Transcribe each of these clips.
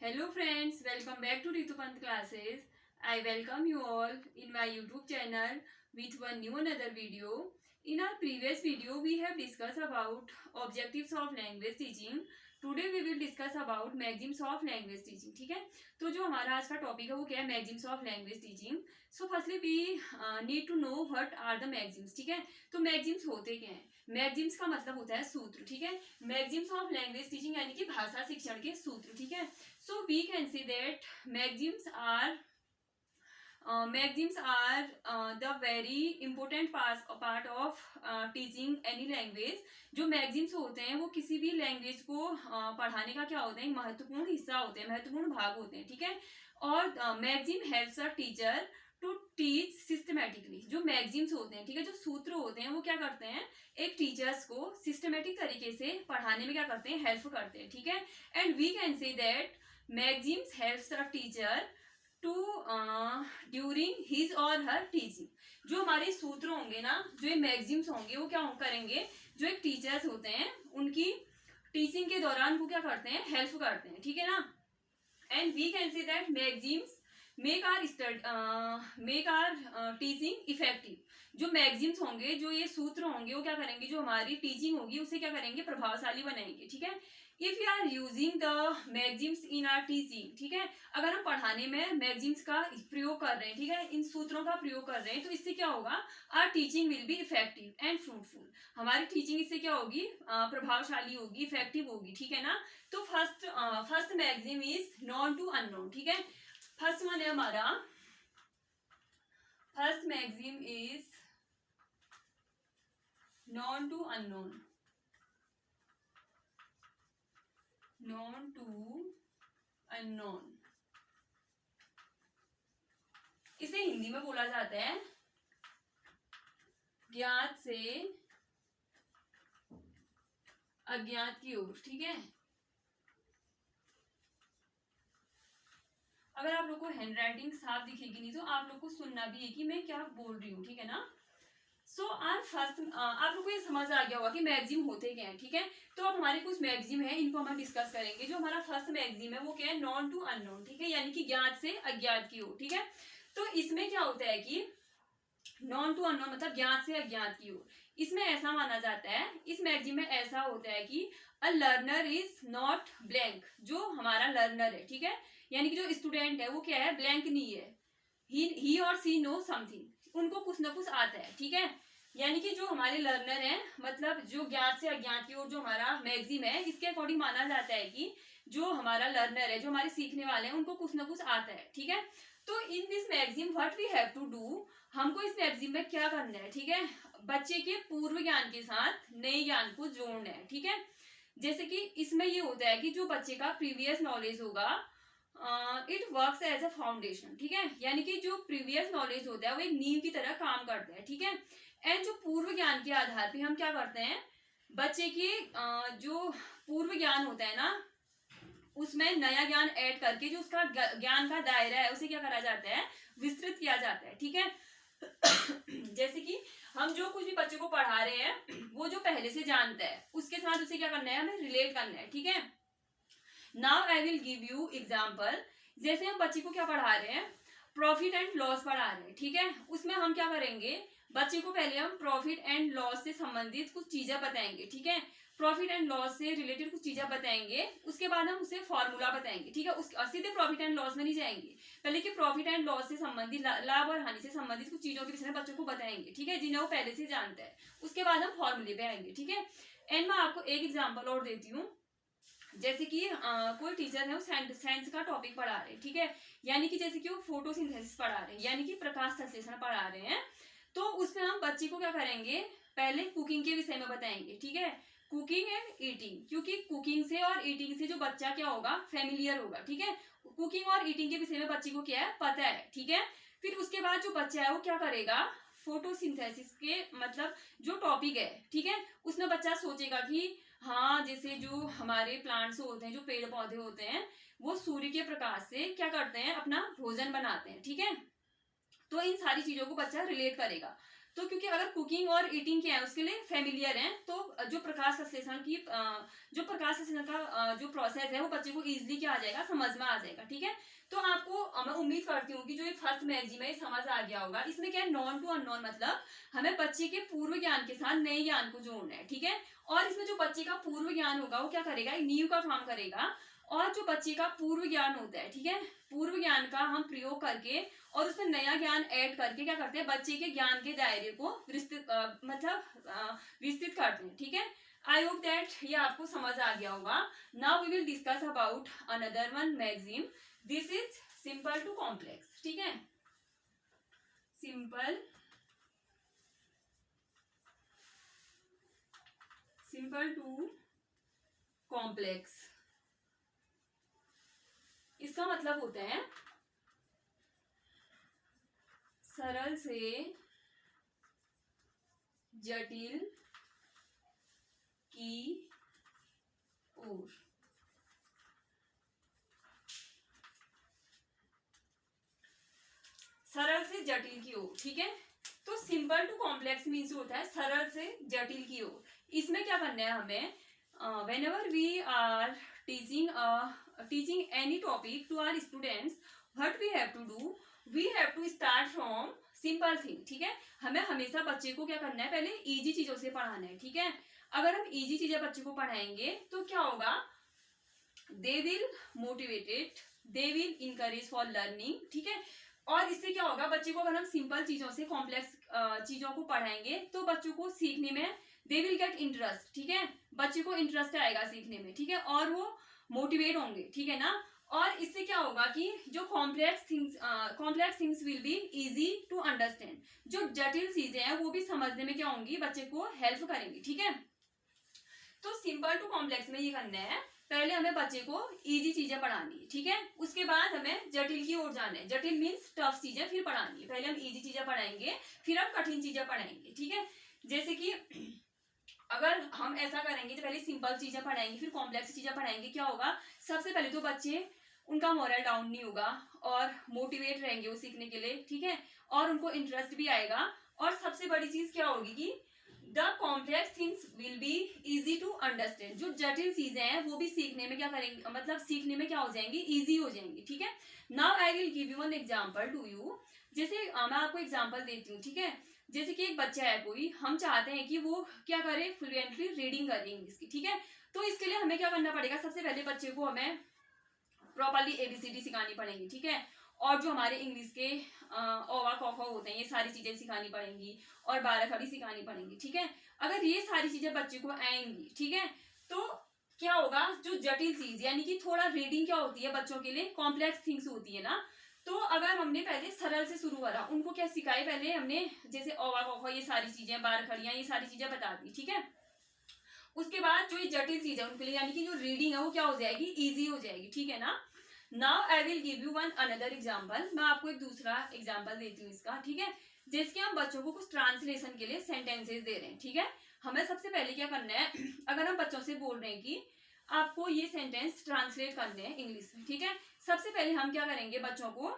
Hello friends, welcome back to Ritu Pant classes. I welcome you all in my YouTube channel with one new another video. In our previous video, we have discussed about objectives of language teaching. Today we will discuss about maxims of language teaching. ठीक है, तो जो हमारा आज का topic है वो क्या है, maxims of language teaching. So firstly we need to know what are the maxims. ठीक है, तो मैग्जिम्स होते क्या हैं. मैग्जिम्स का मतलब होता है सूत्र. ठीक है, मैग्जिम्स ऑफ लैंग्वेज टीचिंग यानी कि भाषा शिक्षण के सूत्र. ठीक है, so we can say that maxims are the very important part of teaching any language. जो मैगजिम्स होते हैं वो किसी भी लैंग्वेज को पढ़ाने का क्या होता है, एक महत्वपूर्ण हिस्सा होते हैं, महत्वपूर्ण भाग होते हैं. ठीक है, और maxim helps a teacher to teach systematically. जो मैगजिम्स होते हैं, ठीक है, जो सूत्र होते हैं वो क्या करते हैं, एक टीचर्स को सिस्टमेटिक तरीके से पढ़ाने में क्या करते हैं, हेल्प करते हैं. ठीक है, and we can say that maxims helps a teacher to during his or her teaching. जो हमारे सूत्र होंगे ना, जो ये मैगजिम्स होंगे वो क्या करेंगे, जो एक टीचर्स होते हैं उनकी टीचिंग के दौरान वो क्या करते हैं, हेल्प करते हैं. ठीक है ना, and we can say that maxims make our teaching effective. जो मैगजिम्स होंगे, जो ये सूत्र होंगे वो क्या करेंगे, जो हमारी टीचिंग होगी उसे क्या करेंगे, प्रभावशाली बनाएंगे. ठीक है, if you are using the maxims in our teaching. ठीक है, अगर हम पढ़ाने में मैगजिम्स का प्रयोग कर रहे हैं, ठीक है, इन सूत्रों का प्रयोग कर रहे हैं, तो इससे क्या होगा, our teaching will be effective and fruitful. हमारी टीचिंग इससे क्या होगी, प्रभावशाली होगी, इफेक्टिव होगी. ठीक है ना, तो first maxim is known to unknown. ठीक है, फर्स्ट वन है हमारा, first maxim is known to unknown. Known to unknown, इसे हिंदी में बोला जाता है ज्ञात से अज्ञात की ओर. ठीक है, अगर आप लोग को हैंडराइटिंग साफ दिखेगी नहीं तो आप लोग को सुनना भी है कि मैं क्या बोल रही हूँ. ठीक है ना, सो आज फर्स्ट आप लोग को ये समझ आ गया होगा कि मैगजिम होते क्या है. ठीक है, तो अब हमारे कुछ मैगजिम है, इनको हम डिस्कस करेंगे. जो हमारा फर्स्ट मैगजिम है वो क्या है, नॉन टू अननोन. ठीक है, यानी कि ज्ञात से अज्ञात की ओर. ठीक है, तो इसमें क्या होता है कि नॉन टू अननोन मतलब ज्ञात से अज्ञात की ओर. इसमें ऐसा माना जाता है, इस मैगजिम में ऐसा होता है कि a learner is not blank. जो हमारा लर्नर है, ठीक है, यानी कि जो स्टूडेंट है वो क्या है, ब्लैंक नहीं है. ही और सी नो समथिंग, उनको कुछ ना कुछ आता है. ठीक है, यानी कि जो हमारे लर्नर हैं, मतलब जो ज्ञात से अज्ञात की ओर जो हमारा मैगजिम है, इसके अकॉर्डिंग माना जाता है कि जो हमारा लर्नर है, जो हमारे सीखने वाले हैं, उनको कुछ ना कुछ आता है. ठीक है, तो in this maxim what we have to do, हमको इस मैगजिम में क्या करना है. ठीक है, बच्चे के पूर्व ज्ञान के साथ नए ज्ञान को जोड़ना है. ठीक है, जैसे कि इसमें ये होता है कि जो बच्चे का प्रीवियस नॉलेज होगा, it works as a foundation. ठीक है, यानी कि जो प्रीवियस नॉलेज होता है वो एक नींव की तरह काम करता है. ठीक है, एंड जो पूर्व ज्ञान के आधार पे हम क्या करते हैं, बच्चे के जो पूर्व ज्ञान होता है ना, उसमें नया ज्ञान ऐड करके जो उसका ज्ञान का दायरा है उसे क्या करा जाता है, विस्तृत किया जाता है. ठीक है, जैसे कि हम जो कुछ भी बच्चे को पढ़ा रहे हैं वो जो पहले से जानता है उसके साथ उसे क्या करना है, हमें रिलेट करना है. ठीक है, now I will give you example. जैसे हम बच्चे को क्या पढ़ा रहे हैं, प्रॉफिट एंड लॉस पढ़ा रहे हैं. ठीक है, उसमें हम क्या करेंगे, बच्चे को पहले हम प्रॉफिट एंड लॉस से संबंधित कुछ चीजें बताएंगे. ठीक है, प्रॉफिट एंड लॉस से रिलेटेड कुछ चीजें बताएंगे, उसके बाद हम उसे फॉर्मूला बताएंगे. ठीक है, सीधे प्रॉफिट एंड लॉस में नहीं जाएंगे, पहले कि प्रॉफिट एंड लॉस से संबंधित, लाभ और हानि से संबंधित कुछ चीजों के विषय में बच्चों को बताएंगे. ठीक है, जिन्हें वो पहले से जानता है, उसके बाद हम फॉर्मूले पे आएंगे. ठीक है, एंड मैं आपको एक एग्जाम्पल और देती हूँ. जैसे कि कोई टीचर है वो साइंस का टॉपिक पढ़ा रहे हैं. ठीक है, यानी कि जैसे कि वो फोटोसिंथेसिस पढ़ा रहे हैं, यानी कि प्रकाश संश्लेषण पढ़ा रहे हैं, तो उसमें हम बच्चे को क्या करेंगे, पहले कुकिंग के विषय में बताएंगे. ठीक है, कुकिंग एंड ईटिंग, क्योंकि कुकिंग से और ईटिंग से जो बच्चा क्या होगा, फेमिलियर होगा. ठीक है, कुकिंग और ईटिंग के विषय में बच्चे को क्या है, पता है. ठीक है, फिर उसके बाद जो बच्चा है वो क्या करेगा, फोटोसिंथेसिस के मतलब जो टॉपिक है, ठीक है, उसमें बच्चा सोचेगा कि हाँ, जैसे जो हमारे प्लांट्स होते हैं, जो पेड़ पौधे होते हैं, वो सूर्य के प्रकाश से क्या करते हैं, अपना भोजन बनाते हैं. ठीक है, तो इन सारी चीजों को बच्चा रिलेट करेगा. तो क्योंकि अगर कुकिंग और ईटिंग क्या है उसके लिए फेमिलियर हैं, तो जो प्रकाश संश्लेषण की जो प्रकाश संश्लेषण का जो प्रोसेस है वो बच्चे को इजीली क्या आ जाएगा, समझ में आ जाएगा। ठीक है, तो आपको मैं उम्मीद करती हूँ कि जो ये फर्स्ट मैगजीन है समझ आ गया होगा। इसमें क्या है, नॉन टू अननोन, मतलब हमें बच्चे के पूर्व ज्ञान के साथ नए ज्ञान को जोड़ना है। ठीक है, और इसमें जो बच्चे का पूर्व ज्ञान होगा वो क्या करेगा, एक नींव का काम करेगा। और जो बच्चे का पूर्व ज्ञान होता है, ठीक है, पूर्व ज्ञान का हम प्रयोग करके और उसमें नया ज्ञान ऐड करके क्या करते हैं, बच्चे के ज्ञान के दायरे को विस्तृत विस्तृत करते हैं। ठीक है, आई होप दैट ये आपको समझ आ गया होगा। Now we will discuss about another one maxim. This is simple to complex. ठीक है, सिंपल टू कॉम्प्लेक्स, इसका मतलब होता है सरल से जटिल की ओर। सरल से जटिल की ओर। ठीक है, तो सिंपल टू कॉम्प्लेक्स मीन्स होता है सरल से जटिल की ओर। इसमें क्या करना है हमें, whenever we are teaching any topic to our students, what we have to do, we have to start from simple thing। ठीक है, हमें हमेशा बच्चे को क्या करना है, पहले इजी चीजों से पढ़ाना है। ठीक है, अगर हम इजी चीजें बच्चे को पढ़ाएंगे तो क्या होगा, they will motivated, they will encourage for learning. ठीक है, और इससे क्या होगा, बच्चे को अगर हम सिंपल चीजों से कॉम्प्लेक्स चीजों को पढ़ाएंगे तो बच्चों को सीखने में दे विल गेट इंटरेस्ट। ठीक है, बच्चे को इंटरेस्ट आएगा सीखने में। ठीक है, और वो मोटिवेट होंगे। ठीक है ना, और इससे क्या होगा कि जो complex things will be easy to understand. जो जटिल चीजें हैं वो भी समझने में क्या होंगी, बच्चे को हेल्प करेंगी। ठीक है, तो सिंपल टू कॉम्प्लेक्स में ये करना है, पहले हमें बच्चे को इजी चीजें पढ़ानी है। ठीक है, उसके बाद हमें जटिल की ओर जाना है। जटिल मीन्स टफ चीजें फिर पढ़ानी है। पहले हम इजी चीजें पढ़ाएंगे, फिर हम कठिन चीजें पढ़ाएंगे। ठीक है, जैसे कि अगर हम ऐसा करेंगे तो पहले सिंपल चीजें पढ़ाएंगे फिर कॉम्प्लेक्स चीजें पढ़ाएंगे, क्या होगा, सबसे पहले तो बच्चे उनका मोरल डाउन नहीं होगा और मोटिवेट रहेंगे वो सीखने के लिए। ठीक है, और उनको इंटरेस्ट भी आएगा। और सबसे बड़ी चीज क्या होगी कि the complex things will be easy to understand. जो जटिल चीजें हैं वो भी सीखने में क्या करेंगे, मतलब सीखने में क्या हो जाएंगी, इजी हो जाएंगी। ठीक है, now I will give you one example to you. जैसे मैं आपको एग्जाम्पल देती हूँ। ठीक है, जैसे कि एक बच्चा है कोई, हम चाहते हैं कि वो क्या करे, फ्लुएंटली रीडिंग करे इंग्लिश की। ठीक है, तो इसके लिए हमें क्या करना पड़ेगा, सबसे पहले बच्चे को हमें प्रॉपरली एबीसीडी सिखानी पड़ेगी। ठीक है, और जो हमारे इंग्लिश के ओवा कॉखा होते हैं ये सारी चीजें सिखानी पड़ेंगी और 12 खड़ी सिखानी पड़ेंगी। ठीक है, अगर ये सारी चीजें बच्चे को आएंगी, ठीक है, तो क्या होगा, जो जटिल चीज यानी कि थोड़ा रीडिंग क्या होती है बच्चों के लिए, कॉम्प्लेक्स थिंग्स होती है ना, तो अगर हमने पहले सरल से शुरू करा, उनको क्या सिखाए, पहले हमने जैसे ओवा कॉखा ये सारी चीजें, 12 खड़ियां ये सारी चीजें बता दी। ठीक है, उसके बाद जो ये जटिल चीज है उनके लिए यानी कि जो रीडिंग है वो क्या हो जाएगी, इजी हो जाएगी। ठीक है ना, now I will give you one another example. मैं आपको एक दूसरा एग्जाम्पल देती हूँ इसका। ठीक है, जिसके हम बच्चों को कुछ ट्रांसलेशन के लिए सेंटेंसेस दे रहे हैं। ठीक है, हमें सबसे पहले क्या करना है, अगर हम बच्चों से बोल रहे हैं कि आपको ये सेंटेंस ट्रांसलेट करने हैं इंग्लिश में। ठीक है, सबसे पहले हम क्या करेंगे, बच्चों को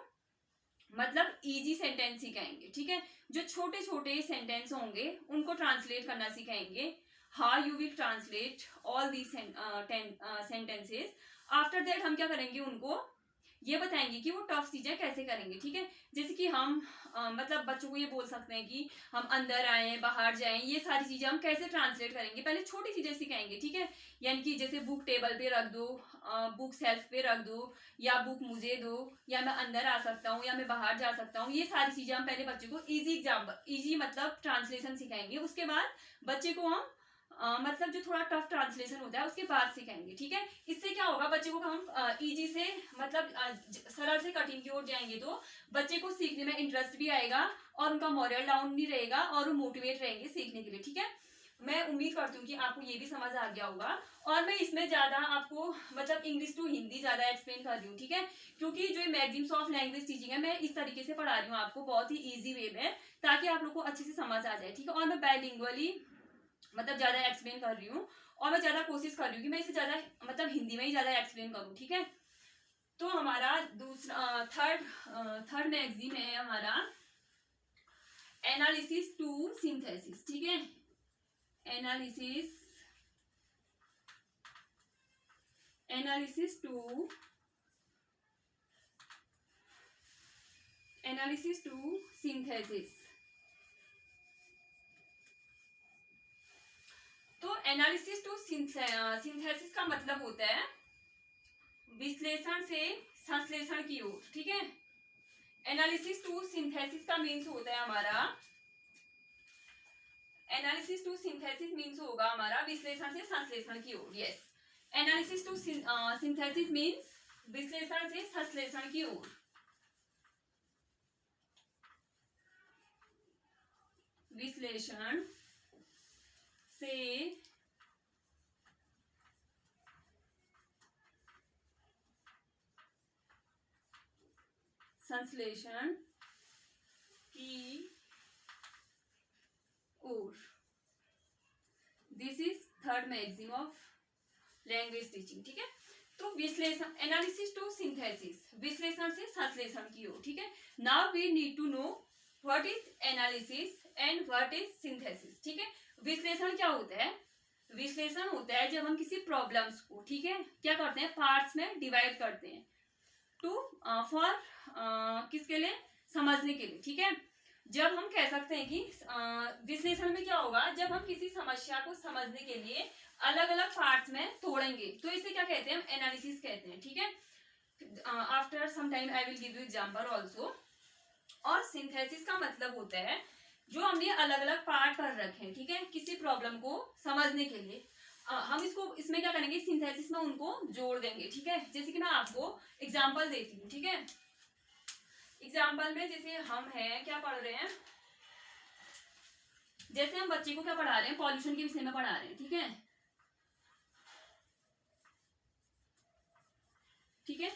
मतलब इजी सेंटेंस सिखाएंगे। ठीक है, जो छोटे छोटे सेंटेंस होंगे उनको ट्रांसलेट करना सिखाएंगे। How you will translate all these sentences. After that हम क्या करेंगे, उनको ये बताएंगे कि वो टफ चीजें कैसे करेंगे। ठीक है, जैसे कि हम मतलब बच्चों को ये बोल सकते हैं कि हम अंदर आए बाहर जाएं, ये सारी चीजें हम कैसे ट्रांसलेट करेंगे, पहले छोटी चीजें सिखाएंगे। ठीक है, यानी कि जैसे बुक टेबल पे रख दो, बुक सेल्फ पे रख दो, या बुक मुझे दो, या मैं अंदर आ सकता हूँ, या मैं बाहर जा सकता हूँ, ये सारी चीजें हम पहले बच्चे को इजी मतलब ट्रांसलेशन सिखाएंगे। उसके बाद बच्चे को हम मतलब जो थोड़ा टफ ट्रांसलेशन होता है उसके बाद सिखाएंगे। ठीक है, इससे क्या होगा, बच्चे को हम इजी से मतलब सरल से कठिन की ओर जाएंगे तो बच्चे को सीखने में इंटरेस्ट भी आएगा और उनका मोरल डाउन भी रहेगा और वो मोटिवेट रहेंगे सीखने के लिए। ठीक है, मैं उम्मीद करती हूँ कि आपको ये भी समझ आ गया होगा। और मैं इसमें ज्यादा आपको मतलब इंग्लिश टू हिंदी ज्यादा एक्सप्लेन कर रही हूँ। ठीक है, क्योंकि जो मैगजीन्स ऑफ लैंग्वेज टीचिंग है मैं इस तरीके से पढ़ा रही हूँ आपको बहुत ही ईजी वे में, ताकि आप लोग को अच्छे से समझ आ जाए। ठीक है, और मैं बायलिंगुअली मतलब ज्यादा एक्सप्लेन कर रही हूँ और मैं ज्यादा कोशिश कर रही हूँ कि मैं इसे ज्यादा मतलब हिंदी में ही ज्यादा एक्सप्लेन करूँ। ठीक है, तो हमारा दूसरा थर्ड मैगजीन है हमारा एनालिसिस टू सिंथेसिस, ठीक है, एनालिसिस टू सिंथेसिस। तो एनालिसिस टू सिंथेसिस का मतलब होता है विश्लेषण से संश्लेषण की ओर, ठीक है। एनालिसिस टू सिंथेसिस का मीन्स होता है हमारा, एनालिसिस टू सिंथेसिस मीन्स होगा हमारा विश्लेषण से संश्लेषण की ओर। Yes, analysis to synthesis means विश्लेषण से संश्लेषण की ओर। विश्लेषण से संश्लेषण की ओर। This is third maxim of language teaching, ठीक है। तो विश्लेषण, एनालिसिस टू सिंथेसिस, विश्लेषण से संश्लेषण की ओर, ठीक है। Now we need to know what is analysis and what is synthesis, ठीक है। विश्लेषण क्या होता है? विश्लेषण होता है जब हम किसी प्रॉब्लम्स को, ठीक है, क्या करते हैं, पार्ट्स में डिवाइड करते हैं टू फॉर किसके लिए, समझने के लिए, ठीक है। जब हम कह सकते हैं कि विश्लेषण में क्या होगा, जब हम किसी समस्या को समझने के लिए अलग अलग पार्ट्स में तोड़ेंगे तो इसे क्या कहते हैं, एनालिसिस कहते हैं, ठीक है। After some time I will give you example also. और सिंथेसिस का मतलब होता है जो हमने अलग अलग पार्ट कर रखे हैं, ठीक है, किसी प्रॉब्लम को समझने के लिए हम इसको, इसमें क्या करेंगे, सिंथेसिस में उनको जोड़ देंगे, ठीक है। जैसे कि मैं आपको एग्जांपल देती हूँ, ठीक है। एग्जांपल में जैसे हम हैं, क्या पढ़ रहे हैं, जैसे हम बच्चे को क्या पढ़ा रहे हैं, पॉल्यूशन के विषय में पढ़ा रहे हैं, ठीक है, ठीक है।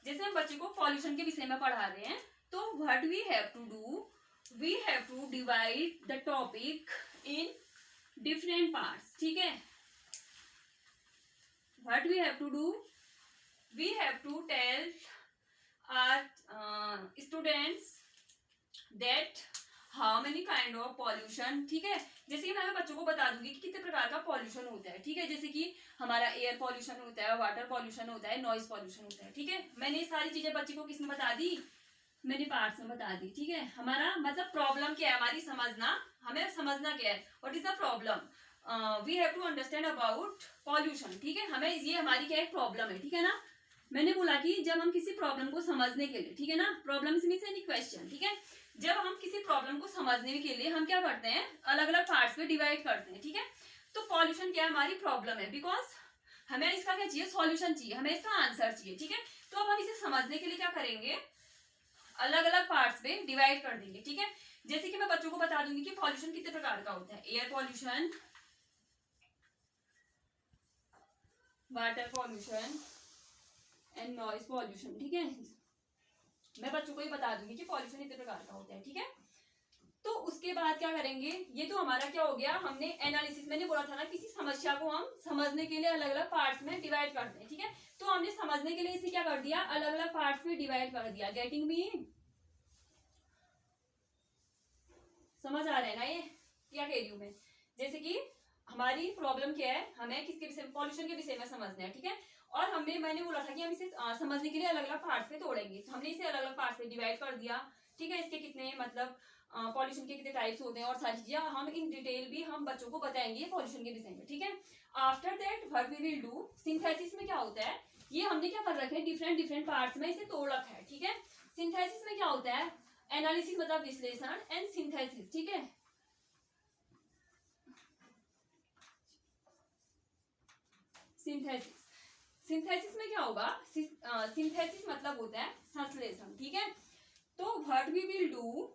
जैसे हम बच्चे को पॉल्यूशन के विषय में पढ़ा रहे हैं तो what we have to do, we have to divide the topic in different parts, ठीक है। What we have to do, we have to tell our students that how many kind of pollution, ठीक है। जैसे कि मैं बच्चों को बता दूंगी कि कितने प्रकार का पॉल्यूशन होता है, ठीक है। जैसे कि हमारा एयर पॉल्यूशन होता है, वाटर पॉल्यूशन होता है, नॉइज पॉल्यूशन होता है, ठीक है। मैंने ये सारी चीजें बच्चे को किसने बता दी, मैंने पार्ट्स में बता दी, ठीक है। हमारा मतलब प्रॉब्लम क्या है, हमारी समझना, हमें समझना क्या है, what is the problem, we have to understand about pollution, ठीक है। हमें ये हमारी क्या एक प्रॉब्लम है, ठीक है ना। मैंने बोला कि जब हम किसी प्रॉब्लम को समझने के लिए, ठीक है ना, प्रॉब्लम मींस एनी क्वेश्चन, ठीक है, जब हम किसी प्रॉब्लम को समझने के लिए हम क्या करते हैं, अलग अलग पार्ट्स में डिवाइड करते हैं, ठीक है। तो पॉल्यूशन क्या है, हमारी प्रॉब्लम है, बिकॉज हमें इसका क्या चाहिए, सॉल्यूशन चाहिए, हमें इसका आंसर चाहिए, ठीक है। तो अब हम इसे समझने के लिए क्या करेंगे, अलग अलग पार्ट्स में डिवाइड कर देंगे, ठीक है। जैसे कि मैं बच्चों को बता दूंगी कि पॉल्यूशन कितने प्रकार का होता है, air pollution, water pollution and noise pollution, ठीक है। मैं बच्चों को ही बता दूंगी कि पॉल्यूशन इतने प्रकार का होता है, ठीक है। तो उसके बाद क्या करेंगे, ये तो हमारा क्या हो गया, हमने एनालिसिस, मैंने बोला था ना किसी समस्या को हम समझने के लिए अलग अलग पार्ट्स में डिवाइड करते हैं, ठीक है। तो हमने समझने के लिए इसे क्या कर दिया, अलग अलग पार्ट्स में डिवाइड कर दिया। गेटिंग मी, समझ आ रहा है ना ये क्या कह रही हूं मैं। जैसे कि हमारी प्रॉब्लम क्या है, हमें किसके विषय में, पॉल्यूशन के विषय में समझना है, ठीक है। और मैंने बोला था कि हम इसे समझने के लिए अलग अलग पार्ट्स में तोड़ेंगे, तो हमने इसे अलग अलग पार्ट्स में डिवाइड कर दिया, ठीक है। इसके कितने मतलब पॉल्यूशन के कितने टाइप्स होते हैं और सारी चीजें हम इन डिटेल भी हम बच्चों को बताएंगे पॉल्यूशन के विषय में, ठीक है। After that what we will do, synthesis में क्या होता है, ये हमने क्या कर रखे हैं, डिफरेंट डिफरेंट पार्ट्स में इसे तोड़ रखा है, ठीक है। सिंथेसिस में क्या होता है, एनालिसिस मतलब विश्लेषण एंड सिंथेसिस, ठीक है। सिंथेसिस, सिंथेसिस में क्या होगा, सिंथेसिस मतलब होता है संश्लेषण, ठीक है। तो व्हाट वी विल डू,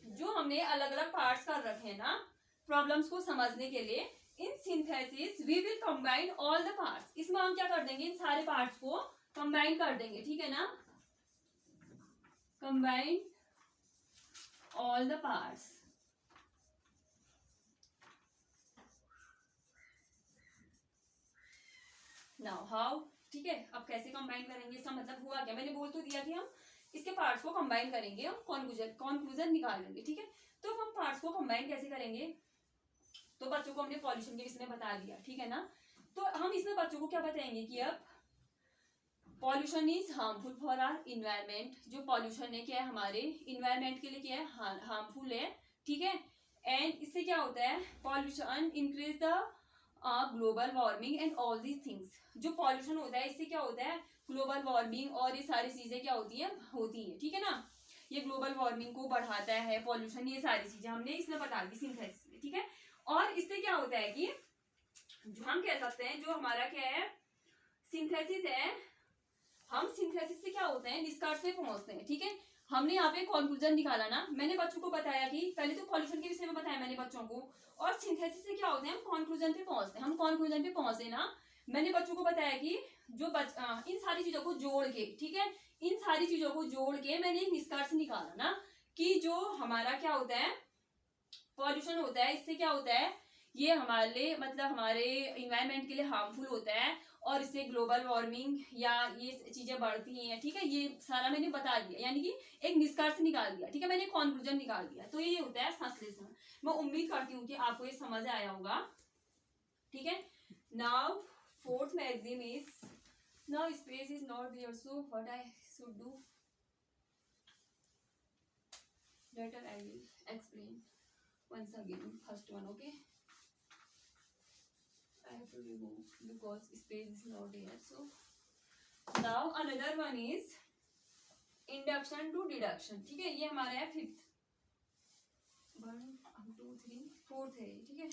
जो हमने अलग अलग पार्ट्स कर रखे हैं ना प्रॉब्लम्स को समझने के लिए, in synthesis we will combine all the parts, इसमें हम क्या कर देंगे, इन सारे पार्ट्स को कंबाइन कर देंगे, ठीक है ना, combine all the parts. Now how, ठीक है। अब कैसे कंबाइन करेंगे, इसका मतलब हुआ क्या, मैंने बोल तो दिया कि हम इसके पार्ट्स को कंबाइन करेंगे, हम कॉन्क्लूजन निकालेंगे, ठीक है। तो हम पार्ट्स को कंबाइन कैसे करेंगे, तो बच्चों को हमने पॉल्यूशन के विषय में बता दिया, ठीक है ना। तो हम इसमें बच्चों को क्या बताएंगे कि अब pollution is harmful for our environment, जो पॉल्यूशन है क्या है हमारे इन्वायरमेंट के लिए क्या है, हार्मफुल है, ठीक है। एंड इससे क्या होता है, pollution increase the global warming and all these things. जो पॉल्यूशन होता है इससे क्या होता है, ग्लोबल वार्मिंग और ये सारी चीजें क्या होती है, ठीक है ना। ये ग्लोबल वार्मिंग को बढ़ाता है पॉल्यूशन, ये सारी चीजें हमने इसमें बता दी सिंथेसिस में, ठीक है। और इससे क्या होता है कि जो हम कह सकते हैं, जो हमारा क्या है सिंथेसिस है, हम सिंथेसिस से क्या होते हैं निष्कर्ष पे पहुंचते हैं, ठीक है। हमने यहाँ पे कंक्लूजन निकाला ना, मैंने बच्चों को बताया कि पहले तो पॉल्यूशन के विषय में बताया मैंने बच्चों को, और सिंथेसिस से क्या होते हैं हम कंक्लूजन पे पहुंचते हैं। हम कंक्लूजन पे पहुंचे ना, मैंने बच्चों को बताया कि जो इन सारी चीजों को जोड़ के, ठीक है, इन सारी चीजों को जोड़ के मैंने एक निष्कर्ष निकाला ना कि जो हमारा क्या होता है पॉल्यूशन होता है, इससे क्या होता है ये हमारे मतलब हमारे इन्वायरमेंट के लिए हार्मफुल होता है, और इससे ग्लोबल वार्मिंग या ये चीजें बढ़ती हैं, ठीक है। ये सारा मैंने बता दिया, यानी कि एक निष्कर्ष निकाल दिया, ठीक है, मैंने कंक्लूजन निकाल दिया। तो ये होता है संश्लेषण। मैं उम्मीद करती हूँ कि आपको ये समझ आया होगा, ठीक है। Now fourth maxim is, now space is not there, so what I should do, later I will explain once again first one, okay. I have to remove because space is not there. So now another one is induction to deduction, ठीक है। ये हमारा है fifth, 1 2 3 fourth है, ठीक है।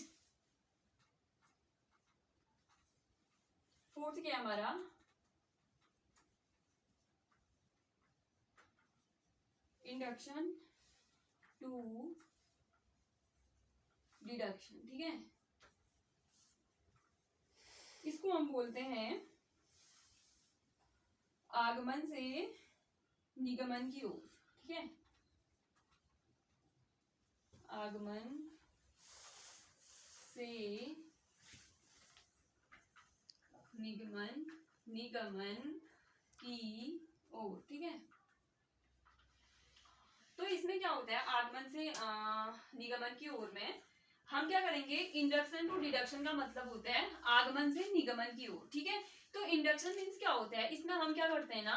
Fourth क्या है हमारा, इंडक्शन टू डिडक्शन, ठीक है। इसको हम बोलते हैं आगमन से निगमन की ओर, ठीक है। आगमन से निगमन की ओर, ठीक है। तो इसमें क्या होता है आगमन से निगमन की ओर में हम क्या करेंगे, इंडक्शन टू डिडक्शन का मतलब होता है आगमन से निगमन की ओर, ठीक है। तो इंडक्शन मीन्स क्या होता है, इसमें हम क्या करते हैं ना,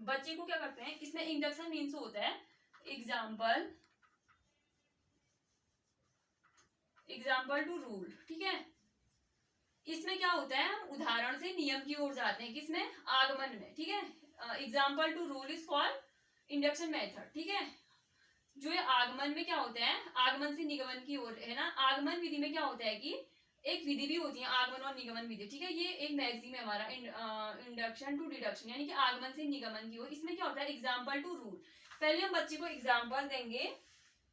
बच्चे को क्या करते हैं, इसमें इंडक्शन मीन्स होता है एग्जाम्पल टू रूल, ठीक है। इसमें क्या होता है हम उदाहरण से नियम की ओर जाते हैं, किसमें, आगमन में, ठीक है। Example to rule is called induction method, ठीक है। जो ये आगमन में क्या होता है, आगमन से निगमन की ओर है ना, आगमन विधि में क्या होता है कि एक विधि भी होती है आगमन और निगमन विधि, ठीक है। ये एक मैगजीम है हमारा इंडक्शन टू डिडक्शन, यानी कि आगमन से निगमन की ओर। इसमें क्या होता है एग्जाम्पल टू रूल, पहले हम बच्चे को एग्जाम्पल देंगे,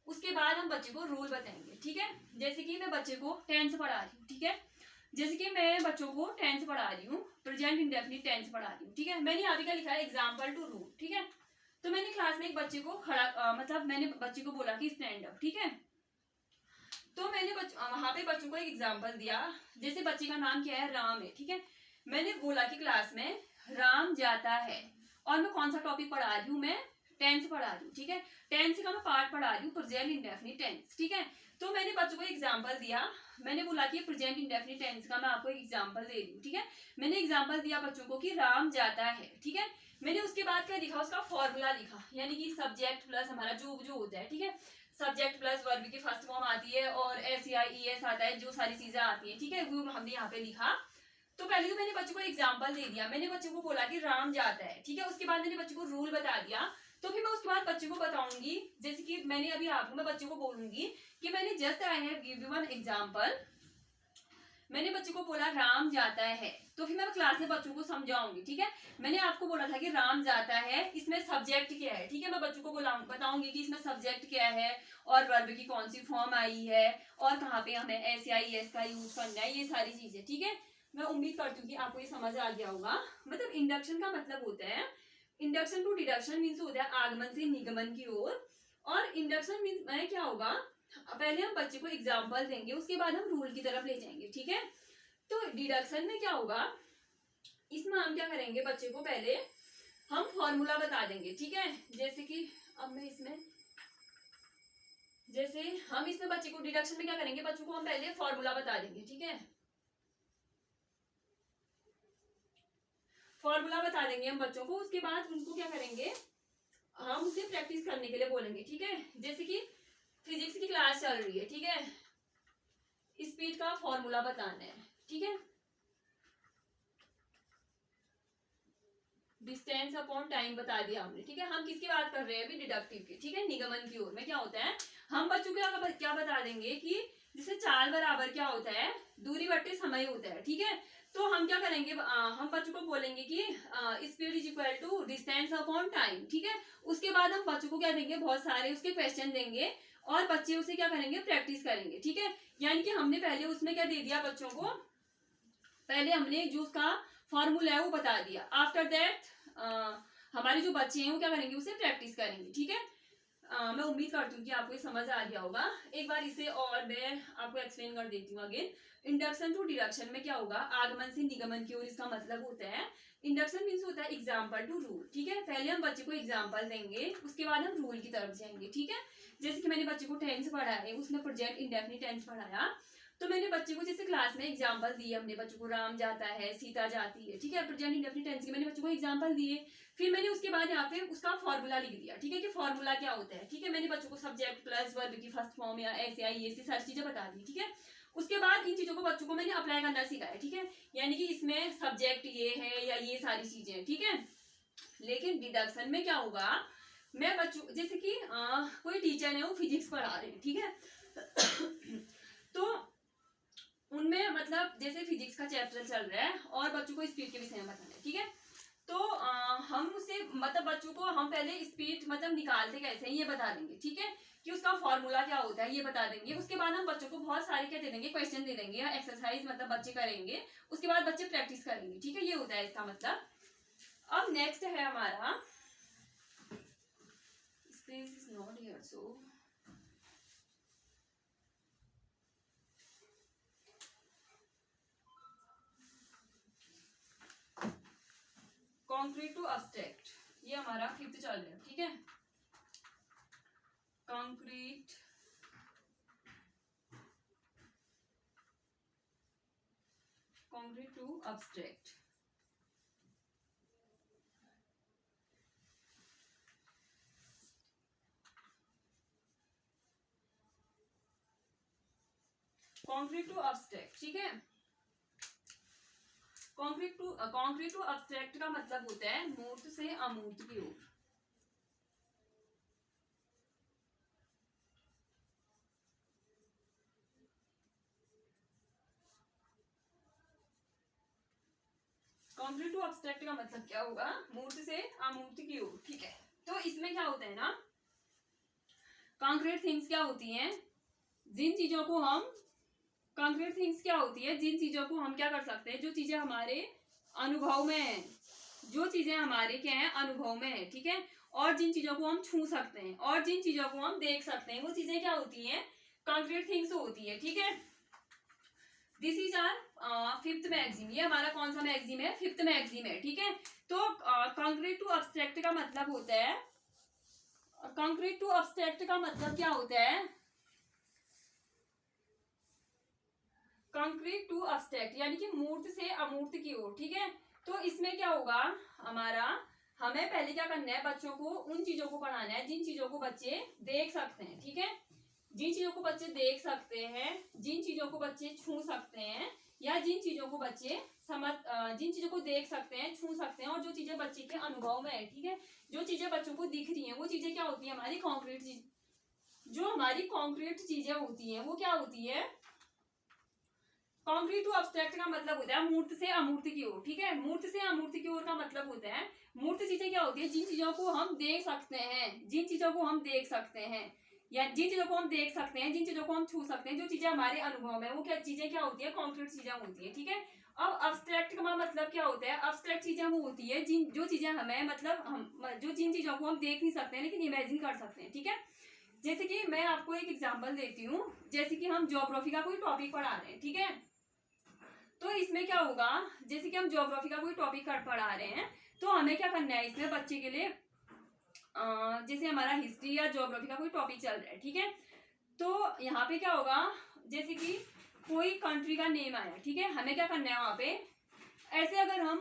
उसके बाद हम बच्चे को रूल बताएंगे, ठीक है। जैसे कि मैं बच्चे को टेंस पढ़ा रही हूँ, ठीक है, जैसे कि मैं बच्चों को टेंस पढ़ा रही हूँ, प्रेजेंट इंडेफिनिट टेंस पढ़ा रही हूँ, ठीक है। मैंने यहाँ पे क्या लिखा है एग्जाम्पल टू रूल, ठीक है। तो मैंने क्लास में एक बच्चे को खड़ा मतलब मैंने बच्चे को बोला कि स्टैंड अप, ठीक है। तो मैंने वहां पे बच्चों को एक एग्जाम्पल दिया, जैसे बच्चे का नाम क्या है, राम है, ठीक है। मैंने बोला कि क्लास में राम जाता है, और मैं कौन सा टॉपिक पढ़ा रही हूँ, मैं टेंस पढ़ा रही हूँ, ठीक है। टेंस का मैं पार्ट पढ़ा रही हूँ प्रेजेंट इंडेफिनिट टेंस, ठीक है। तो मैंने बच्चों को एग्जाम्पल दिया, मैंने बोला कि प्रेजेंट इंडेफिनिट टेंस का मैं आपको एग्जाम्पल दे रही हूँ, ठीक है। मैंने एग्जाम्पल दिया बच्चों को कि राम जाता है, ठीक है। मैंने उसके बाद क्या लिखा, उसका फॉर्मूला लिखा, यानी कि सब्जेक्ट प्लस हमारा जो जो होता है, ठीक है। सब्जेक्ट प्लस वर्ब की फर्स्ट फॉर्म आती है, और SEIES आता है, जो सारी चीजें आती है, ठीक है, वो हमने यहाँ पे लिखा। तो पहले तो मैंने बच्चे को एग्जाम्पल दे दिया, मैंने बच्चे को बोला कि राम जाता है, ठीक है। उसके बाद मैंने बच्चे को रूल बता दिया। तो फिर मैं उसके बाद बच्चे को बताऊंगी, जैसे कि मैंने अभी आपको, मैं बच्चे को बोलूंगी कि मैंने just I have give you one example, मैंने बच्चे को बोला राम जाता है, तो फिर मैं क्लास में बच्चों को समझाऊंगी, ठीक है। मैंने आपको बोला था कि राम जाता है, इसमें सब्जेक्ट क्या है, ठीक है। मैं बच्चों को बताऊंगी कि इसमें सब्जेक्ट क्या है, और वर्ब की कौन सी फॉर्म आई है, और कहाँ पे हमें SEIES का यूज करना है, ये सारी चीजें, ठीक है। मैं उम्मीद करती हूँ कि आपको ये समझ आ गया होगा। मतलब इंडक्शन का मतलब होता है, इंडक्शन टू डिडक्शन मीन्स होता है आगमन से निगमन की ओर, और इंडक्शन मीन्स क्या होगा, पहले हम बच्चे को एग्जाम्पल देंगे, उसके बाद हम रूल की तरफ ले जाएंगे, ठीक है। तो डिडक्शन में क्या होगा, इसमें हम क्या करेंगे, बच्चे को पहले हम फॉर्मूला बता देंगे, ठीक है। जैसे कि अब मैं इसमें, जैसे हम इसमें बच्चे को डिडक्शन में क्या करेंगे, बच्चों को हम पहले फॉर्मूला बता देंगे, ठीक है। फॉर्मूला बता देंगे हम बच्चों को, उसके बाद उनको क्या करेंगे, हम उसे प्रैक्टिस करने के लिए बोलेंगे, ठीक है। जैसे कि फिजिक्स की क्लास चल रही है, ठीक है, स्पीड का फॉर्मूला बताना है, ठीक है। डिस्टेंस अपॉन टाइम बता दिया हमने, ठीक है। हम किसकी बात कर रहे हैं अभी, डिडक्टिव की, ठीक है, निगमन की ओर में क्या होता है, हम बच्चों को क्या बता देंगे कि जैसे चाल बराबर क्या होता है, दूरी बट्टे समय होता है, ठीक है। तो हम क्या करेंगे, हम बच्चों को बोलेंगे कि speed is equal to distance upon time, ठीक है। उसके बाद हम बच्चों को क्या देंगे, बहुत सारे उसके क्वेश्चन देंगे और बच्चे उसे क्या करेंगे, प्रैक्टिस करेंगे, ठीक है। यानी कि हमने पहले उसमें क्या दे दिया बच्चों को, पहले हमने जो उसका फॉर्मूला है वो बता दिया। आफ्टर दैट हमारे जो बच्चे हैं वो क्या करेंगे, उसे प्रैक्टिस करेंगे, ठीक है। मैं उम्मीद करती हूँ कि आपको ये समझ आ गया होगा। एक बार इसे और मैं आपको एक्सप्लेन कर देती हूँ अगेन। इंडक्शन टू डिडक्शन में क्या होगा, आगमन से निगमन की ओर इसका मतलब होता है। इंडक्शन मीन्स होता है एग्जाम्पल टू रूल, ठीक है। पहले हम बच्चे को एग्जाम्पल देंगे, उसके बाद हम रूल की तरफ जाएंगे, ठीक है। जैसे कि मैंने बच्चे को टेंस पढ़ा है, उसमें प्रेजेंट इंडेफिनिट टेंस पढ़ाया, तो मैंने बच्चे को जैसे क्लास में एग्जाम्पल दिए, हमने बच्चों को राम जाता है, सीता जाती है, ठीक है, प्रेजेंट इंडेफिनिट टेंस के मैंने बच्चों को एग्जाम्पल दिए। फिर मैंने उसके बाद यहाँ पे उसका फॉर्मूला लिख दिया, ठीक है, कि फॉर्मूला क्या होता है, ठीक है। मैंने बच्चों को सब्जेक्ट प्लस वर्ब की फर्स्ट फॉर्म या ऐसे आई ये सारी चीजें बता दी, ठीक है। उसके बाद इन चीजों को बच्चों को मैंने अप्लाई करना सिखाया, ठीक है। यानी कि इसमें सब्जेक्ट ये है या ये सारी चीजें, ठीक है। लेकिन डिडक्शन में क्या होगा, मैं बच्चों जैसे कि कोई टीचर है वो फिजिक्स पढ़ा रहे हैं, ठीक है। तो उनमें मतलब जैसे फिजिक्स का चैप्टर चल रहा है और बच्चों को स्पीड के विषय में बताना है, ठीक है। तो हम उसे मतलब बच्चों को हम पहले स्पीड मतलब निकालते कैसे ये बता देंगे, ठीक है, कि उसका फॉर्मूला क्या होता है ये बता देंगे। उसके बाद हम बच्चों को बहुत सारे क्या दे देंगे, क्वेश्चन दे देंगे या एक्सरसाइज मतलब बच्चे करेंगे, उसके बाद बच्चे प्रैक्टिस करेंगे, ठीक है, ये होता है इसका मतलब। अब नेक्स्ट है हमारा, space is not here so concrete to abstract, ये हमारा फिफ्थ चल रहा है, ठीक है। Concrete to abstract. Concrete to abstract, ठीक है। कॉन्क्रीट टू अब्स्ट्रैक्ट का मतलब होता है मूर्त से अमूर्त की ओर। कॉन्क्रीट टू अब्स्ट्रैक्ट का मतलब क्या होगा, मूर्त से अमूर्त की ओर, ठीक है। तो इसमें क्या होता है ना, कॉन्क्रीट थिंग्स क्या होती हैं, जिन चीजों को हम कॉन्क्रीट थिंग्स क्या होती है, जिन चीजों को हम क्या कर सकते हैं, जो चीजें हमारे अनुभव में है, जो चीजें हमारे क्या है अनुभव में है, ठीक है। और जिन चीजों को हम छू सकते हैं और जिन चीजों को हम देख सकते हैं, वो चीजें क्या होती हैं, कॉन्क्रीट थिंग्स होती है, ठीक है। दिस इज आर फिफ्थ मैगजीम, ये हमारा कौन सा मैगजीम है, फिफ्थ मैगजीम है, ठीक है। तो कॉन्क्रीट टू अब्स्ट्रैक्ट का मतलब होता है, कॉन्क्रीट टू अब्स्ट्रैक्ट का मतलब क्या होता है, कॉन्क्रीट टू अब्स्ट्रैक्ट यानी कि मूर्त से अमूर्त की ओर, ठीक है। तो इसमें क्या होगा हमारा, हमें पहले क्या करना है, बच्चों को उन चीजों को पढ़ाना है जिन चीजों को बच्चे देख सकते हैं, ठीक है। जिन चीजों को बच्चे देख सकते हैं, जिन चीजों को बच्चे छू सकते हैं, या जिन चीजों को बच्चे जिन चीजों को देख सकते हैं, छू सकते हैं, और जो चीजें बच्चे के अनुभव में है, ठीक है। जो चीजें बच्चों को दिख रही हैं वो चीजें क्या होती है, हमारी कॉन्क्रीट चीज, जो हमारी कॉन्क्रीट चीजें होती हैं वो क्या होती है, कॉन्क्रीट टू अब्स्ट्रैक्ट का मतलब होता है मूर्त से अमूर्त की ओर, ठीक है। मूर्त से अमूर्त की ओर का मतलब होता है, मूर्त चीजें क्या होती है, जिन चीजों को हम देख सकते हैं, जिन चीजों को हम देख सकते हैं, या जिन चीजों को हम देख सकते हैं, जिन चीजों को हम छू सकते हैं, जो चीजें हमारे अनुभव में, वो क्या चीजें क्या होती है, कॉन्क्रीट चीजें होती है, ठीक है। अब अब्स्ट्रैक्ट का मतलब क्या होता है, अब्स्ट्रैक्ट चीजें वो होती है जिन जो चीजें हमें मतलब हम जो जिन चीजों को हम देख नहीं सकते हैं लेकिन इमेजिन कर सकते हैं, ठीक है। जैसे कि मैं आपको एक एग्जाम्पल देती हूँ, जैसे कि हम ज्योग्राफी का कोई टॉपिक पढ़ा रहे हैं, ठीक है। तो इसमें क्या होगा, जैसे कि हम ज्योग्राफी का कोई टॉपिक पढ़ा रहे हैं, तो हमें क्या करना है इसमें बच्चे के लिए, जैसे हमारा हिस्ट्री या ज्योग्राफी का कोई टॉपिक चल रहा है, ठीक है, तो यहाँ पे क्या होगा, जैसे कि कोई कंट्री का नेम आया, ठीक है, हमें क्या करना है वहाँ पे, ऐसे अगर हम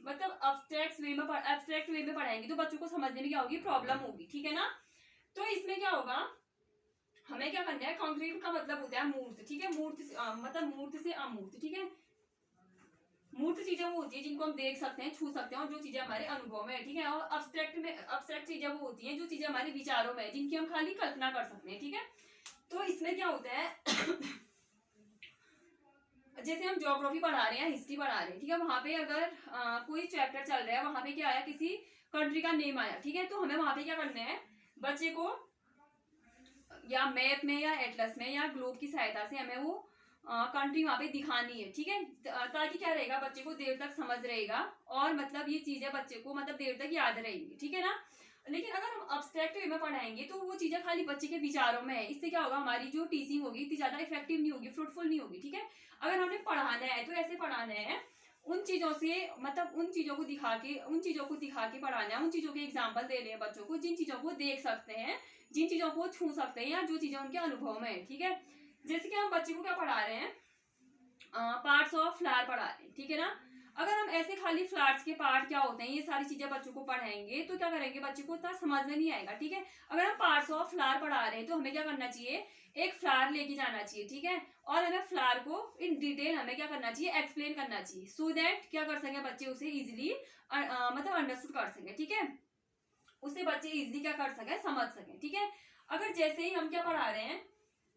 मतलब एब्स्ट्रैक्ट वे में पढ़ाएंगे तो बच्चों को समझने में क्या होगी, प्रॉब्लम होगी, ठीक है ना। तो इसमें क्या होगा, हमें क्या करना है, कॉन्क्रीट का मतलब होता है मूर्त, ठीक है, मूर्त मतलब मूर्त से अमूर्त, ठीक है। मूर्त चीजें वो होती है जिनको हम देख सकते हैं, छू सकते हैं, और जो चीजें हमारे अनुभव में है, ठीक है। और अब्स्ट्रैक्ट चीजें वो होती हैं जो चीजें हमारे विचारों में है, जिनकी हम खाली कल्पना कर सकते हैं, ठीक है। तो इसमें क्या होता है जैसे हम ज्योग्राफी पढ़ा रहे हैं, हिस्ट्री पढ़ा रहे हैं, ठीक है, वहां पे अगर कोई चैप्टर चल रहा है, वहां पे क्या आया, किसी कंट्री का नेम आया, ठीक है, तो हमें वहां पे क्या करना है, बच्चे को या मैप में या एटलस में या ग्लोब की सहायता से हमें वो कंट्री वहां पे दिखानी है, ठीक है, ताकि क्या रहेगा, बच्चे को देर तक समझ रहेगा, और मतलब ये चीजें बच्चे को मतलब देर तक याद रहेंगी, ठीक है ना। लेकिन अगर हम अब्स्ट्रैक्ट वे में पढ़ाएंगे तो वो चीजें खाली बच्चे के विचारों में है, इससे क्या होगा, हमारी जो टीचिंग होगी इतनी ज्यादा इफेक्टिव नहीं होगी, फ्रूटफुल नहीं होगी, ठीक है। अगर हमने पढ़ाना है तो ऐसे पढ़ाना है, उन चीजों से मतलब उन चीजों को दिखा के पढ़ाना है, उन चीजों के एग्जाम्पल देने हैं बच्चों को, जिन चीजों को देख सकते हैं, जिन चीजों को छू सकते हैं, या जो चीजें उनके अनुभव में है, ठीक है। जैसे कि हम बच्चे को क्या पढ़ा रहे हैं, पार्ट्स ऑफ फ्लावर पढ़ा रहे हैं, ठीक है ना। अगर हम ऐसे खाली फ्लावर्स के पार्ट क्या होते हैं ये सारी चीजें बच्चों को पढ़ाएंगे तो क्या करेंगे, बच्चे को इतना समझ में नहीं आएगा, ठीक है। अगर हम पार्ट्स ऑफ फ्लावर पढ़ा रहे हैं तो हमें क्या करना चाहिए, एक फ्लावर लेके जाना चाहिए, ठीक है, और हमें फ्लावर को इन डिटेल हमें क्या करना चाहिए, एक्सप्लेन करना चाहिए, सो दैट क्या कर सके बच्चे उसे इजिली मतलब अंडरस्टूड कर सके, ठीक है, उसे बच्चे इजिली क्या कर सके, समझ सके, ठीक है। अगर जैसे ही हम क्या पढ़ा रहे हैं,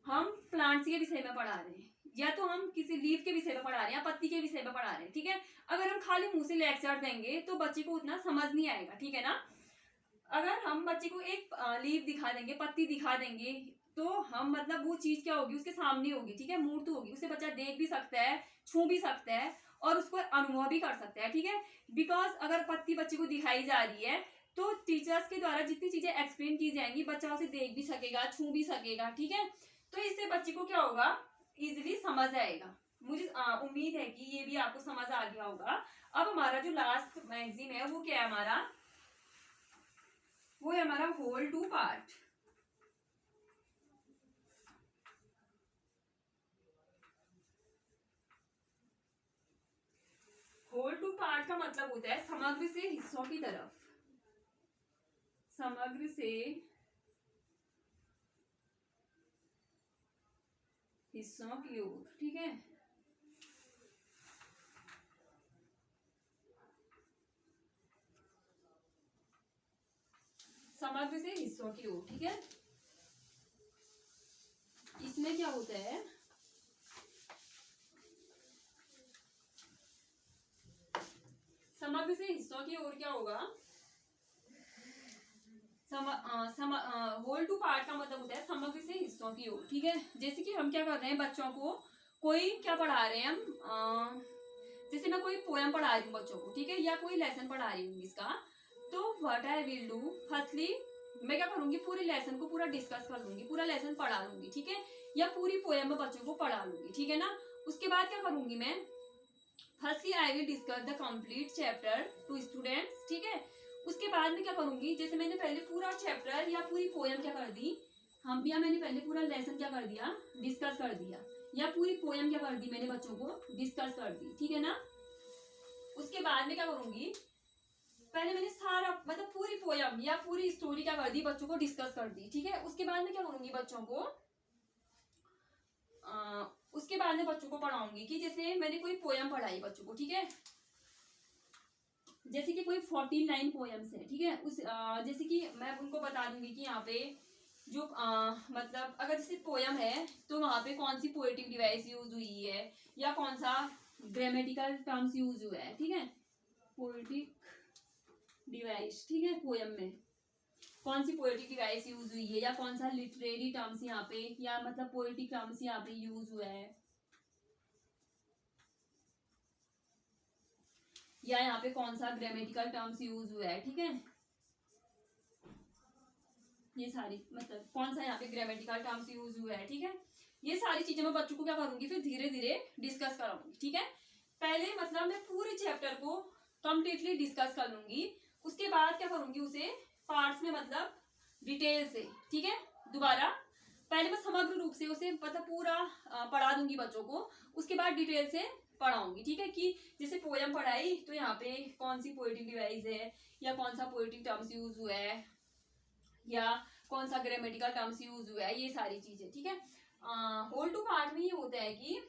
हम प्लांट्स के विषय में पढ़ा रहे हैं, या तो हम किसी लीफ के विषय में पढ़ा रहे हैं, पत्ती के विषय में पढ़ा रहे हैं, ठीक है। अगर हम खाली मुंह से लेक्चर देंगे तो बच्चे को उतना समझ नहीं आएगा, ठीक है ना। अगर हम बच्चे को एक लीफ दिखा देंगे, पत्ती दिखा देंगे, तो हम मतलब वो चीज क्या होगी, उसके सामने होगी, ठीक है, मूर्त होगी, उसे बच्चा देख भी सकता है, छू भी सकता है, और उसको अनुभव भी कर सकता है, ठीक है। बिकॉज अगर पत्ती बच्चे को दिखाई जा रही है तो टीचर्स के द्वारा जितनी चीजें एक्सप्लेन की जाएंगी बच्चा उसे देख भी सकेगा, छू भी सकेगा, ठीक है। तो इससे बच्चे को क्या होगा, इजिली समझ आएगा। मुझे उम्मीद है कि ये भी आपको समझ आ गया होगा। अब हमारा जो लास्ट मैगजीन है वो क्या है हमारा, वो है हमारा whole to part. Whole to part का मतलब होता है समग्र से हिस्सों की तरफ, समग्र से हिस्सों की ओर, ठीक है। समग्र से हिस्सों की ओर, ठीक है। इसमें क्या होता है, समग्र से हिस्सों की ओर क्या होगा, होल टू पार्ट का मतलब होता है समग्र से हिस्सों की ओर, ठीक है। जैसे कि हम क्या कर रहे हैं, बच्चों को कोई क्या पढ़ा रहे हैं हम, जैसे मैं कोई पोएम पढ़ा रही हूँ बच्चों को, ठीक है, या कोई लेसन पढ़ा रही हूँ इसका, तो what I will do, firstly मैं क्या करूंगी, पूरे लेसन को पूरा डिस्कस कर लूंगी, पूरा लेसन पढ़ा लूंगी, ठीक है, या पूरी पोएम में बच्चों को पढ़ा लूंगी, ठीक है ना। उसके बाद क्या करूंगी मैं, firstly I will discuss the complete chapter two students, ठीक है। उसके बाद में क्या करूंगी, जैसे मैंने पहले पूरा चैप्टर या पूरी पोएम क्या कर दी, हम या मैंने पहले पूरा लेसन क्या कर दिया, डिस्कस कर दिया, या पूरी पोएम क्या कर दी मैंने बच्चों को डिस्कस कर दी, ठीक है ना। उसके बाद में क्या करूंगी, पहले मैंने सारा मतलब पूरी पोयम या पूरी स्टोरी क्या कर दी, बच्चों को डिस्कस कर दी, ठीक है। उसके बाद में क्या करूंगी, बच्चों को उसके बाद में बच्चों को पढ़ाऊंगी कि जैसे मैंने कोई पोयम पढ़ाई बच्चों को, ठीक है, जैसे कि कोई 14 लाइन पोयम्स है, ठीक है, उस जैसे कि मैं उनको बता दूंगी कि यहाँ पे जो मतलब अगर जैसे पोयम है तो वहां पे कौन सी पोएटिक डिवाइस यूज हुई है, या कौन सा ग्रामेटिकल टर्म्स यूज हुआ है, ठीक है, पोएटिक डिवाइस, ठीक है, पोयम में कौन सी पोएटिक डिवाइस यूज हुई है, या कौन सा लिटरेरी टर्म्स यहाँ पे या मतलब पोएटिक टर्म्स यहाँ पे यूज हुआ है, या यहाँ पे कौन सा ग्रामेटिकल टर्म्स यूज हुआ है, ठीक है। ये सारी मतलब कौन सा यहाँ पे ग्रामेटिकल टर्म्स यूज हुआ है, ठीक है। ये सारी चीजें मैं बच्चों को क्या करूंगी, फिर धीरे धीरे डिस्कस कराऊंगी, ठीक है। पहले मतलब मैं पूरे चैप्टर को कंप्लीटली डिस्कस कर लूंगी। उसके बाद क्या करूंगी, उसे पार्ट्स में मतलब डिटेल से, ठीक है। दोबारा पहले मैं समग्र रूप से उसे मतलब पूरा पढ़ा दूंगी बच्चों को, उसके बाद डिटेल से पढ़ाऊंगी, ठीक है। कि जैसे पोयम पढ़ाई तो यहाँ पे कौन सी पोएटिक डिवाइस है, या कौन सा पोएटिक टर्म्स यूज हुआ है, या कौन सा ग्रामेटिकल टर्म्स यूज हुआ है, ये सारी चीजें, ठीक है। होल टू पार्ट में ये होता है कि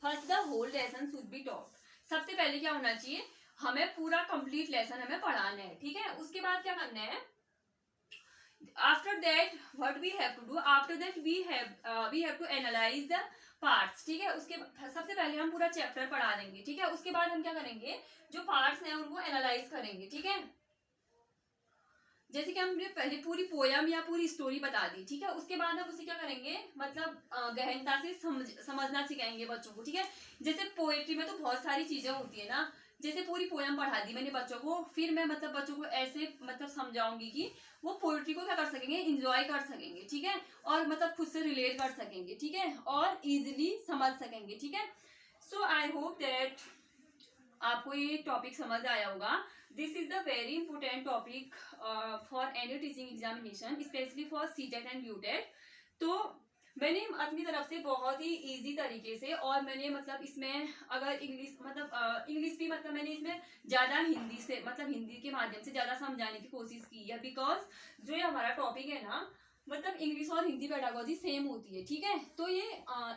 first the whole lesson should be taught. सबसे पहले क्या होना चाहिए, हमें पूरा कंप्लीट लेसन हमें पढ़ाना है, ठीक है। उसके बाद क्या करना है, after that what we have to do, after that we have to analyse the parts, ठीक है। उसके सबसे पहले हम पूरा चैप्टर पढ़ा देंगे, ठीक है। उसके बाद हम क्या करेंगे, जो पार्ट्स हैं उनको एनालाइज करेंगे, ठीक है। जैसे कि हमने पहले पूरी पोयम या पूरी स्टोरी बता दी, ठीक है। उसके बाद हम उसे क्या करेंगे, मतलब गहनता से समझना सिखाएंगे बच्चों को, ठीक है। जैसे पोएट्री में तो बहुत सारी चीजें होती है ना, जैसे पूरी पोयम पढ़ा दी मैंने बच्चों को, फिर मैं मतलब बच्चों को ऐसे मतलब समझाऊंगी कि वो पोएट्री को क्या कर सकेंगे, इंजॉय कर सकेंगे, ठीक है। और मतलब खुद से रिलेट कर सकेंगे, ठीक है, और इजिली समझ सकेंगे, ठीक है। सो आई होप दैट आपको ये टॉपिक समझ आया होगा। This is the very important topic for any teaching examination, specially for CTET and UTET. तो मैंने अपनी तरफ से बहुत ही इजी तरीके से, और मैंने मतलब इसमें अगर इंग्लिश मतलब इंग्लिश भी मतलब मैंने इसमें ज्यादा हिंदी से मतलब हिंदी के माध्यम से ज्यादा समझाने की कोशिश की है, बिकॉज जो ये हमारा टॉपिक है ना, मतलब इंग्लिश और हिंदी पेडागोजी सेम होती है, ठीक है। तो ये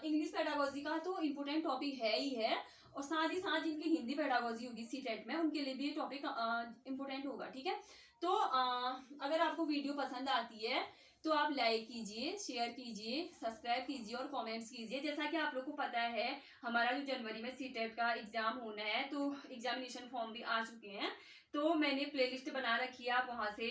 इंग्लिश पेडागोजी का तो इम्पोर्टेंट टॉपिक है ही है, और साथ ही साथ जिनकी हिंदी पेडागोजी होगी सीटेट में, उनके लिए भी ये टॉपिक इम्पोर्टेंट होगा, ठीक है। तो अगर आपको वीडियो पसंद आती है तो आप लाइक कीजिए, शेयर कीजिए, सब्सक्राइब कीजिए और कमेंट्स कीजिए। जैसा कि आप लोग को पता है हमारा जो जनवरी में सीटेट का एग्जाम होना है, तो एग्जामिनेशन फॉर्म भी आ चुके हैं, तो मैंने प्लेलिस्ट बना रखी है, आप वहां से